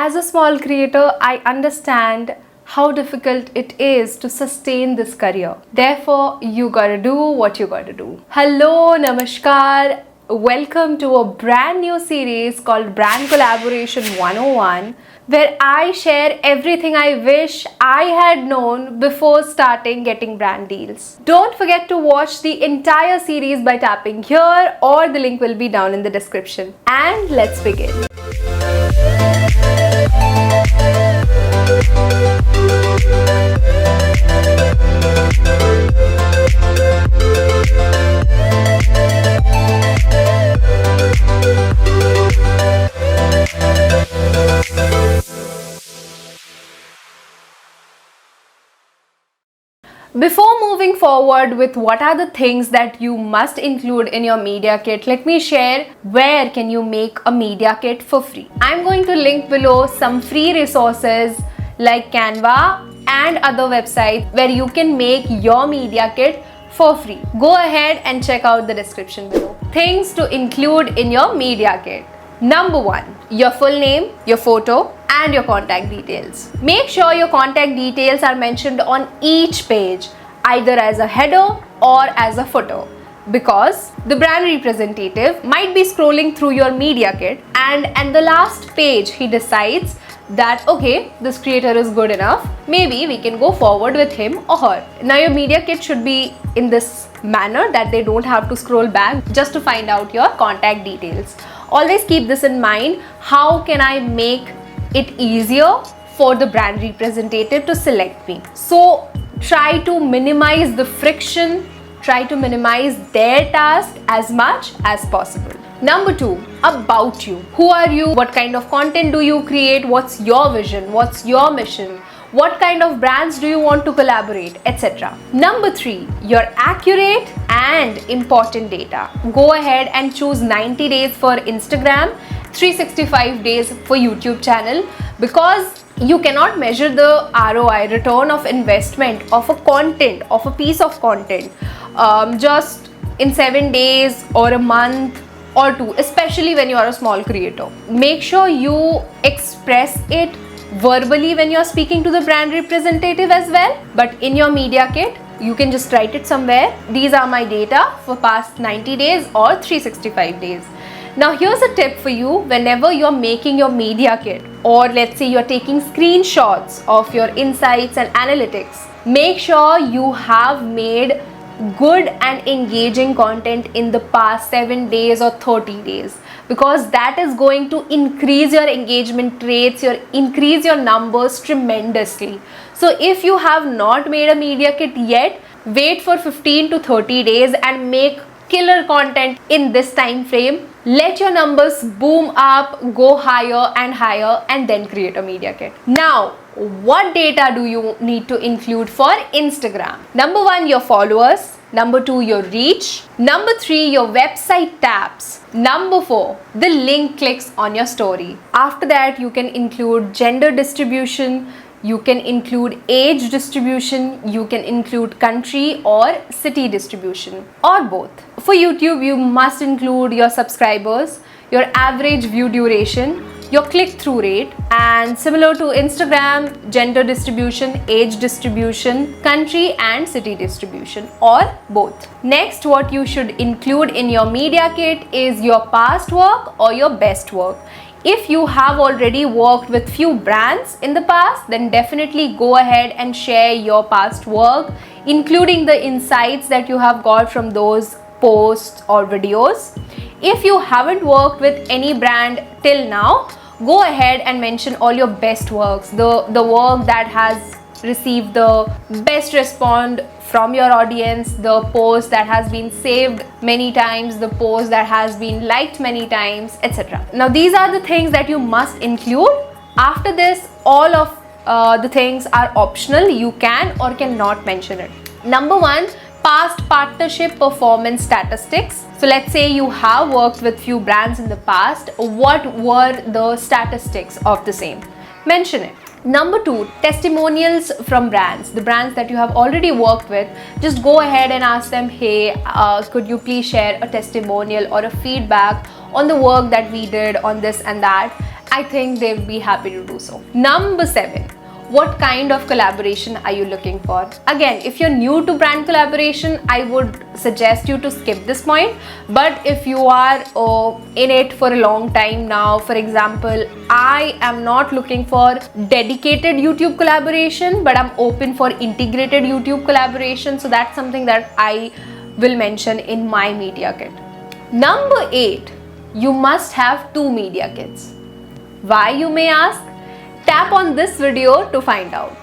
As a small creator, I understand how difficult it is to sustain this career. Therefore, you gotta do what you gotta do. Hello, namaskar. Welcome to a brand new series called Brand Collaboration 101, where I share everything I wish I had known before starting getting brand deals. Don't forget to watch the entire series by tapping here, or the link will be down in the description. And let's begin. Before moving forward with what are the things that you must include in your media kit, let me share where can you make a media kit for free. I'm going to link below some free resources like Canva and other websites where you can make your media kit for free. Go ahead and check out the description below. Things to include in your media kit. Number 1, your full name, your photo, and your contact details. Make sure your contact details are mentioned on each page, either as a header or as a footer, because the brand representative might be scrolling through your media kit and the last page he decides that okay, this creator is good enough, maybe we can go forward with him or her. Now your media kit should be in this manner that they don't have to scroll back just to find out your contact details. Always keep this in mind. How can I make it easier for the brand representative to select me? So try to minimize the friction, try to minimize their task as much as possible. Number 2, about you. Who are you? What kind of content do you create? What's your vision? What's your mission? What kind of brands do you want to collaborate, etc. Number 3, your accurate and important data. Go ahead and choose 90 days for Instagram, 365 days for YouTube channel, because you cannot measure the ROI, return of investment of a content, of a piece of content just in 7 days or a month or 2, especially when you are a small creator. Make sure you express it verbally when you're speaking to the brand representative as well, but in your media kit you can just write it somewhere. These are my data for past 90 days or 365 days. Now here's a tip for you. Whenever you're making your media kit, or let's say you're taking screenshots of your insights and analytics, make sure you have made good and engaging content in the past 7 days or 30 days, because that is going to increase your engagement rates, increase your numbers tremendously. So if you have not made a media kit yet, wait for 15 to 30 days and make killer content in this time frame. Let your numbers boom up, go higher and higher, and then create a media kit. Now, what data do you need to include for Instagram? Number 1, your followers. Number 2, your reach. Number 3, your website taps. Number 4, the link clicks on your story. After that, you can include gender distribution, you can include age distribution, you can include country or city distribution, or both. For YouTube, you must include your subscribers, your average view duration, your click-through rate, and similar to Instagram, gender distribution, age distribution, country and city distribution, or both. Next, what you should include in your media kit is your past work or your best work. If you have already worked with few brands in the past, then definitely go ahead and share your past work, including the insights that you have got from those posts or videos. If you haven't worked with any brand till now, go ahead and mention all your best works, the work that has received the best response from your audience, the post that has been saved many times, the post that has been liked many times, etc. Now these are the things that you must include. After this, all of the things are optional. You can or cannot mention it. Number 1, past partnership performance statistics. So let's say you have worked with few brands in the past. What were the statistics of the same? Mention it. Number 2, testimonials from brands. The brands that you have already worked with, just go ahead and ask them, hey, could you please share a testimonial or a feedback on the work that we did on this and that. I think they would be happy to do so. Number 7. What kind of collaboration are you looking for? Again, if you're new to brand collaboration, I would suggest you to skip this point. But if you are in it for a long time now, for example, I am not looking for dedicated YouTube collaboration, but I'm open for integrated YouTube collaboration. So that's something that I will mention in my media kit. Number 8, you must have 2 media kits. Why, you may ask? Tap on this video to find out.